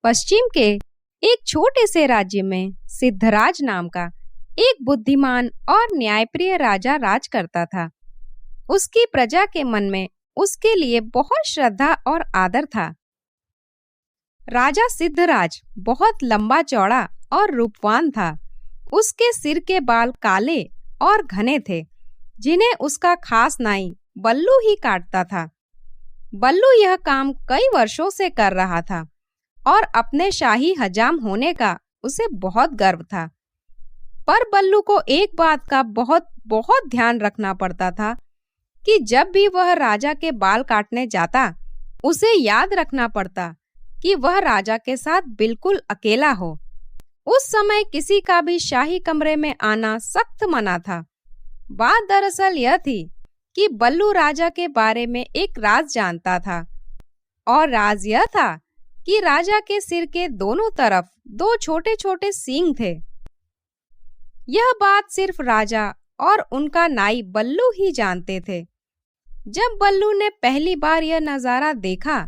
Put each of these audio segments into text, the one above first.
पश्चिम के एक छोटे से राज्य में सिद्धराज नाम का एक बुद्धिमान और न्यायप्रिय राजा राज करता था। उसकी प्रजा के मन में उसके लिए बहुत श्रद्धा और आदर था। राजा सिद्धराज बहुत लंबा चौड़ा और रूपवान था। उसके सिर के बाल काले और घने थे, जिन्हें उसका खास नाई बल्लू ही काटता था। बल्लू यह काम कई वर्षों से कर रहा था और अपने शाही हजाम होने का उसे बहुत गर्व था। पर बल्लू को एक बात का बहुत बहुत ध्यान रखना पड़ता था कि जब भी वह राजा के बाल काटने जाता, उसे याद रखना पड़ता कि वह राजा के साथ बिल्कुल अकेला हो। उस समय किसी का भी शाही कमरे में आना सख्त मना था। बात दरअसल यह थी कि बल्लू राजा के बारे में एक राज जानता था, और राज यह था कि राजा के सिर के दोनों तरफ दो छोटे छोटे सींग थे। यह बात सिर्फ राजा और उनका नाई बल्लू ही जानते थे। जब बल्लू ने पहली बार यह नजारा देखा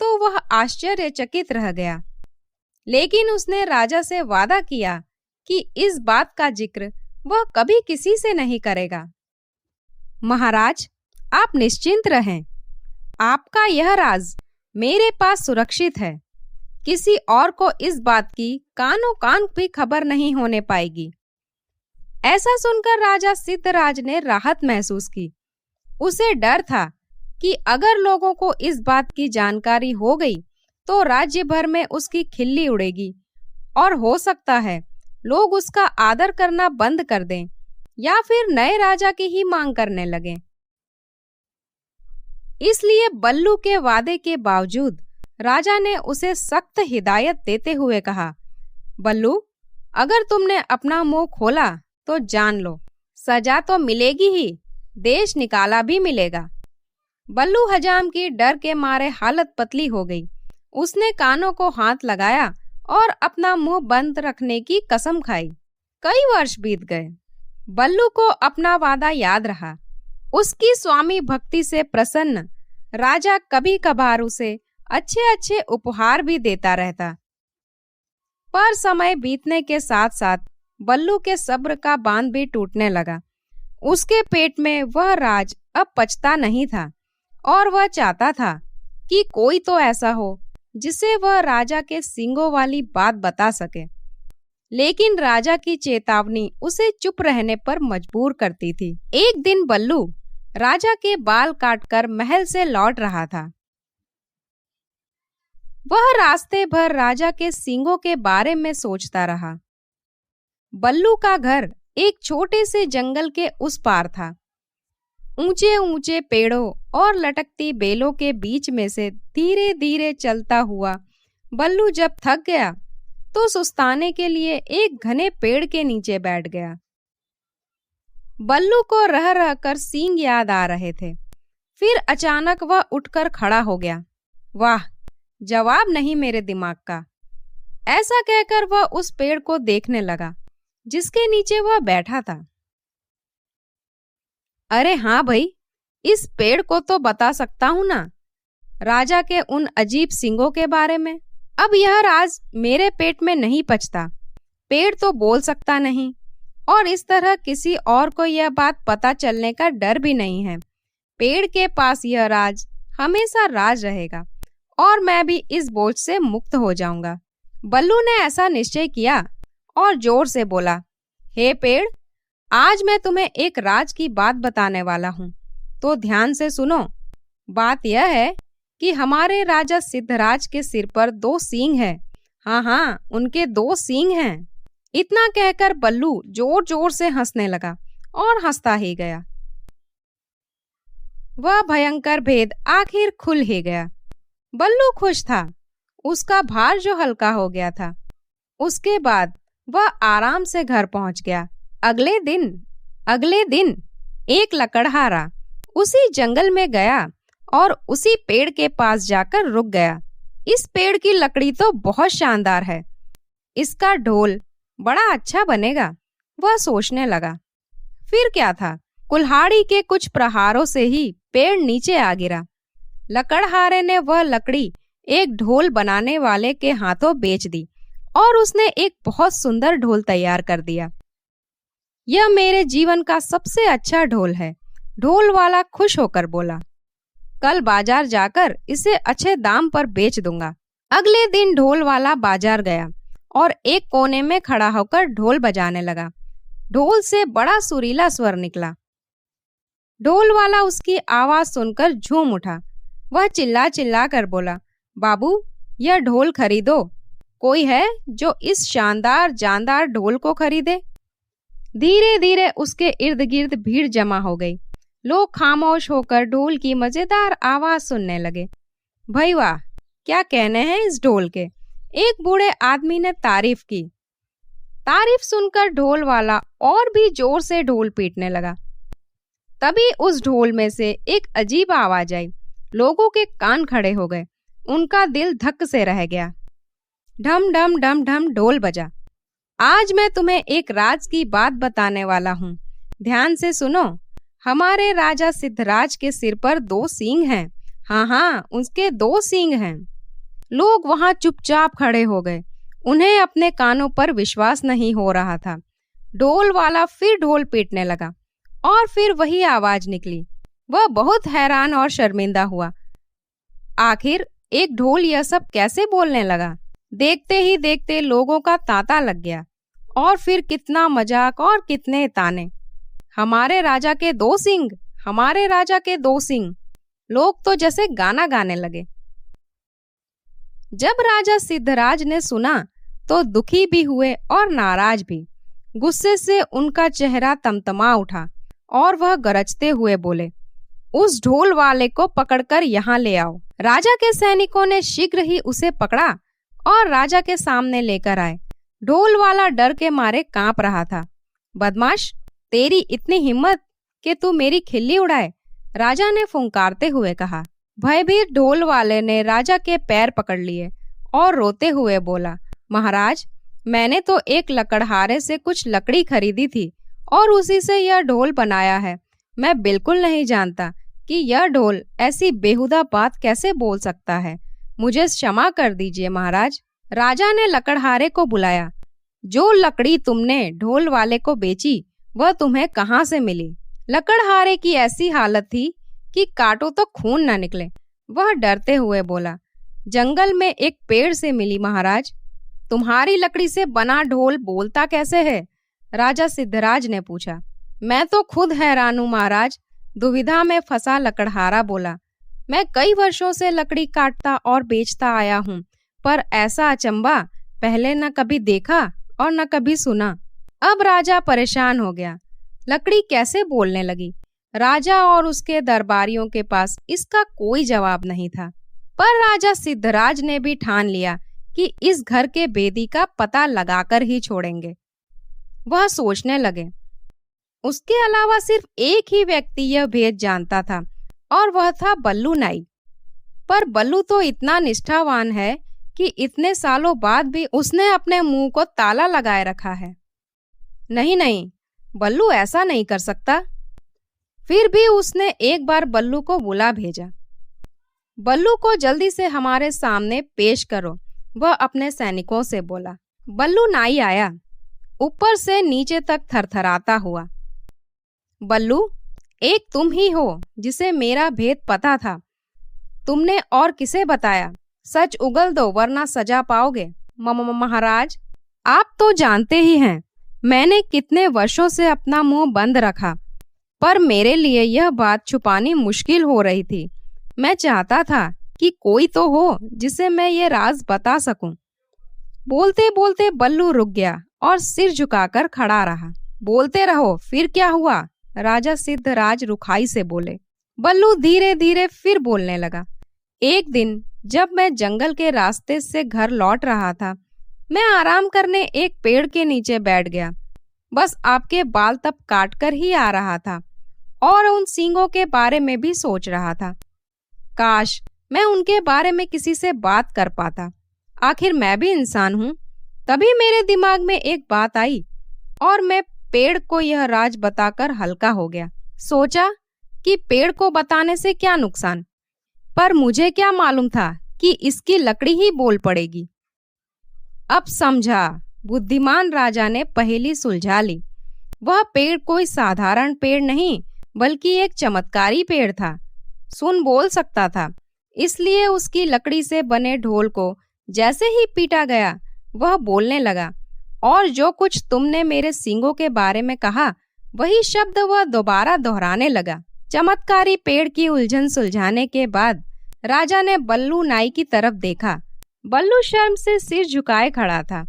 तो वह आश्चर्यचकित रह गया, लेकिन उसने राजा से वादा किया कि इस बात का जिक्र वह कभी किसी से नहीं करेगा। महाराज, आप निश्चिंत रहें, आपका यह राज मेरे पास सुरक्षित है। किसी और को इस बात की कानो कान भी खबर नहीं होने पाएगी। ऐसा सुनकर राजा सिद्धराज ने राहत महसूस की। उसे डर था कि अगर लोगों को इस बात की जानकारी हो गई तो राज्य भर में उसकी खिल्ली उड़ेगी और हो सकता है लोग उसका आदर करना बंद कर दें या फिर नए राजा की ही मांग करने लगें। इसलिए बल्लू के वादे के बावजूद राजा ने उसे सख्त हिदायत देते हुए कहा, बल्लू, अगर तुमने अपना मुंह खोला तो जान लो, सजा तो मिलेगी ही, देश निकाला भी मिलेगा। बल्लू हजाम की डर के मारे हालत पतली हो गई। उसने कानों को हाथ लगाया और अपना मुंह बंद रखने की कसम खाई। कई वर्ष बीत गए। बल्लू को अपना वादा याद रहा। उसकी स्वामी भक्ति से प्रसन्न राजा कभी कभार उसे अच्छे अच्छे उपहार भी देता रहता। पर समय बीतने के साथ साथ बल्लू के सब्र का बांध भी टूटने लगा। उसके पेट में वह राज अब पचता नहीं था और वह चाहता था कि कोई तो ऐसा हो जिसे वह राजा के सींगों वाली बात बता सके। लेकिन राजा की चेतावनी उसे चुप रहने पर मजबूर करती थी। एक दिन बल्लू राजा के बाल काटकर महल से लौट रहा था। वह रास्ते भर राजा के सींगों के बारे में सोचता रहा। बल्लू का घर एक छोटे से जंगल के उस पार था। ऊंचे ऊंचे पेड़ों और लटकती बेलों के बीच में से धीरे धीरे चलता हुआ बल्लू जब थक गया तो सुस्ताने के लिए एक घने पेड़ के नीचे बैठ गया। बल्लू को रह रह कर सींग याद आ रहे थे। फिर अचानक वह उठकर खड़ा हो गया। वाह, जवाब नहीं मेरे दिमाग का। ऐसा कहकर वह उस पेड़ को देखने लगा जिसके नीचे वह बैठा था। अरे हाँ भाई, इस पेड़ को तो बता सकता हूं ना, राजा के उन अजीब सींगों के बारे में। अब यह राज मेरे पेट में नहीं पचता। पेड़ तो बोल सकता नहीं और इस तरह किसी और को यह बात पता चलने का डर भी नहीं है। पेड़ के पास यह राज हमेशा राज रहेगा और मैं भी इस बोझ से मुक्त हो जाऊंगा। बल्लू ने ऐसा निश्चय किया और जोर से बोला, हे पेड़, आज मैं तुम्हें एक राज की बात बताने वाला हूँ, तो ध्यान से सुनो। बात यह है कि हमारे राजा सिद्धराज के सिर पर 2 सींग हैं। हाँ हाँ, उनके 2 सींग हैं। इतना कहकर बल्लू जोर जोर से हंसने लगा और हंसता ही गया। वह भयंकर भेद आखिर खुल ही गया। बल्लू खुश था। उसका भार जो हल्का हो गया था। उसके बाद वह आराम से घर पहुंच गया। अगले दिन एक लकड़हारा उसी जंगल में गया और उसी पेड़ के पास जाकर रुक गया। इस पेड़ की लकड़ी तो बहुत शानदार है, इसका ढोल बड़ा अच्छा बनेगा, वह सोचने लगा। फिर क्या था, कुल्हाड़ी के कुछ प्रहारों से ही पेड़ नीचे आ गिरा। लकड़हारे ने वह लकड़ी एक ढोल बनाने वाले के हाथों बेच दी और उसने एक बहुत सुंदर ढोल तैयार कर दिया। यह मेरे जीवन का सबसे अच्छा ढोल है, ढोल वाला खुश होकर बोला। कल बाजार जाकर इसे अच्छे दाम पर बेच दूंगा। अगले दिन ढोल वाला बाजार गया और एक कोने में खड़ा होकर ढोल बजाने लगा। ढोल से बड़ा सुरीला स्वर निकला। ढोल वाला उसकी आवाज सुनकर झूम उठा। वह चिल्ला चिल्ला कर बोला, बाबू, यह ढोल खरीदो। कोई है जो इस शानदार जानदार ढोल को खरीदे? धीरे धीरे उसके इर्द गिर्द भीड़ जमा हो गई। लोग खामोश होकर ढोल की मजेदार आवाज सुनने लगे। भाई वाह, क्या कहने हैं इस ढोल के, एक बूढ़े आदमी ने तारीफ की। तारीफ सुनकर ढोल वाला और भी जोर से ढोल पीटने लगा। तभी उस ढोल में से एक अजीब आवाज आई। लोगों के कान खड़े हो गए, उनका दिल धक से रह गया। ढम ढम ढम ढम ढोल बजा। आज मैं तुम्हें एक राज की बात बताने वाला हूँ, ध्यान से सुनो। हमारे राजा सिद्धराज के सिर पर 2 सींग हैं। हाँ, उसके 2 सींग हैं। लोग वहां चुपचाप खड़े हो गए, उन्हें अपने कानों पर विश्वास नहीं हो रहा था। ढोल वाला फिर ढोल पीटने लगा और फिर वही आवाज निकली। वह बहुत हैरान और शर्मिंदा हुआ। आखिर एक ढोल यह सब कैसे बोलने लगा? देखते ही देखते लोगों का तांता लग गया। और फिर कितना मजाक और कितने ताने। हमारे राजा के 2 सींग, हमारे राजा के 2 सींग। लोग तो जैसे गाना गाने लगे। जब राजा सिद्धराज ने सुना तो दुखी भी हुए और नाराज भी। गुस्से से उनका चेहरा तमतमा उठा और वह गरजते हुए बोले, उस ढोल वाले को पकड़कर यहाँ ले आओ। राजा के सैनिकों ने शीघ्र ही उसे पकड़ा और राजा के सामने लेकर आए। ढोल वाला डर के मारे कांप रहा था। बदमाश, तेरी इतनी हिम्मत कि तू मेरी खिल्ली उड़ाए, राजा ने फुंकारते हुए कहा। भयभीत ढोल वाले ने राजा के पैर पकड़ लिए और रोते हुए बोला, महाराज, मैंने तो एक लकड़हारे से कुछ लकड़ी खरीदी थी और उसी से यह ढोल बनाया है। मैं बिल्कुल नहीं जानता कि यह ढोल ऐसी बेहुदा बात कैसे बोल सकता है। मुझे क्षमा कर दीजिए महाराज। राजा ने लकड़हारे को बुलाया। जो लकड़ी तुमने ढोल वाले को बेची वह तुम्हें कहाँ से मिली? लकड़हारे की ऐसी हालत थी कि काटो तो खून न निकले। वह डरते हुए बोला, जंगल में एक पेड़ से मिली महाराज। तुम्हारी लकड़ी से बना ढोल बोलता कैसे है? राजा सिद्धराज ने पूछा। मैं तो खुद हैरान हूँ महाराज, दुविधा में फंसा लकड़हारा बोला। मैं कई वर्षों से लकड़ी काटता और बेचता आया हूँ, पर ऐसा अचंबा पहले न कभी देखा और न कभी सुना। अब राजा परेशान हो गया। लकड़ी कैसे बोलने लगी? राजा और उसके दरबारियों के पास इसका कोई जवाब नहीं था। पर राजा सिद्धराज ने भी ठान लिया कि इस घर के भेदी का पता लगाकर ही छोड़ेंगे। वह सोचने लगे, उसके अलावा सिर्फ एक ही व्यक्ति यह भेद जानता था और वह था बल्लू नाई। पर बल्लू तो इतना निष्ठावान है कि इतने सालों बाद भी उसने अपने मुंह को ताला लगाए रखा है। नहीं, बल्लू ऐसा नहीं कर सकता। फिर भी उसने एक बार बल्लू को बुला भेजा। बल्लू को जल्दी से हमारे सामने पेश करो, वह अपने सैनिकों से बोला। बल्लू नाई आया, ऊपर से नीचे तक थरथराता हुआ। बल्लू, एक तुम ही हो जिसे मेरा भेद पता था। तुमने और किसे बताया? सच उगल दो वरना सजा पाओगे। महाराज, आप तो जानते ही हैं, मैंने कितने वर्षों से अपना मुंह बंद रखा, पर मेरे लिए यह बात छुपानी मुश्किल हो रही थी। मैं चाहता था कि कोई तो हो जिसे मैं ये राज बता सकूं। बोलते बोलते बल्लू रुक गया और सिर झुकाकर खड़ा रहा। बोलते रहो, फिर क्या हुआ? राजा सिद्धराज रुखाई से बोले। बल्लू धीरे धीरे फिर बोलने लगा। एक दिन जब मैं जंगल के रास्ते से घर लौट रहा था, मैं आराम करने एक पेड़ के नीचे बैठ गया। बस आपके बाल तब काट कर ही आ रहा था और उन सींगों के बारे में भी सोच रहा था। काश मैं उनके बारे में किसी से बात कर पाता। आखिर मैं भी इंसान हूँ। तभी मेरे दिमाग में एक बात आई और मैं पेड़ को यह राज बताकर हल्का हो गया। सोचा कि पेड़ को बताने से क्या नुकसान, पर मुझे क्या मालूम था कि इसकी लकड़ी ही बोल पड़ेगी। अब समझा, बुद्धिमान राजा ने पहेली सुलझा ली। वह पेड़ कोई साधारण पेड़ नहीं, बल्कि एक चमत्कारी पेड़ था। सुन बोल सकता था, इसलिए उसकी लकड़ी से बने ढोल को जैसे ही पीटा गया, वह बोलने लगा, और जो कुछ तुमने मेरे सींगों के बारे में कहा, वही शब्द वह दोबारा दोहराने लगा। चमत्कारी पेड़ की उलझन सुलझाने के बाद राजा ने बल्लू नाई की तरफ देखा। बल्लू शर्म से सिर झुकाए खड़ा था।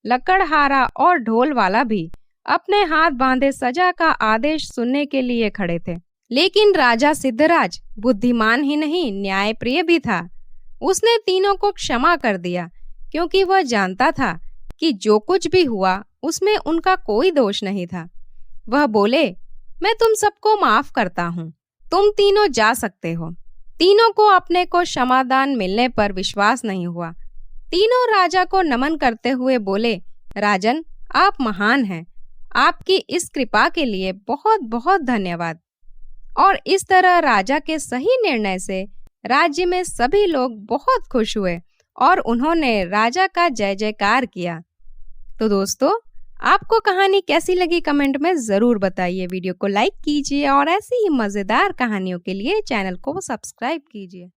लकड़हारा और ढोल वाला भी अपने हाथ बांधे सजा का आदेश सुनने के लिए खड़े थे। लेकिन राजा सिद्धराज बुद्धिमान ही नहीं, न्यायप्रिय भी था। उसने तीनों को क्षमा कर दिया, क्योंकि वह जानता था कि जो कुछ भी हुआ उसमें उनका कोई दोष नहीं था। वह बोले, मैं तुम सबको माफ करता हूँ, तुम तीनों जा सकते हो। तीनों को अपने को क्षमादान मिलने पर विश्वास नहीं हुआ। तीनों राजा को नमन करते हुए बोले, राजन, आप महान हैं, आपकी इस कृपा के लिए बहुत बहुत धन्यवाद। और इस तरह राजा के सही निर्णय से राज्य में सभी लोग बहुत खुश हुए और उन्होंने राजा का जय जयकार किया। तो दोस्तों, आपको कहानी कैसी लगी कमेंट में ज़रूर बताइए। वीडियो को लाइक कीजिए और ऐसी ही मज़ेदार कहानियों के लिए चैनल को सब्सक्राइब कीजिए।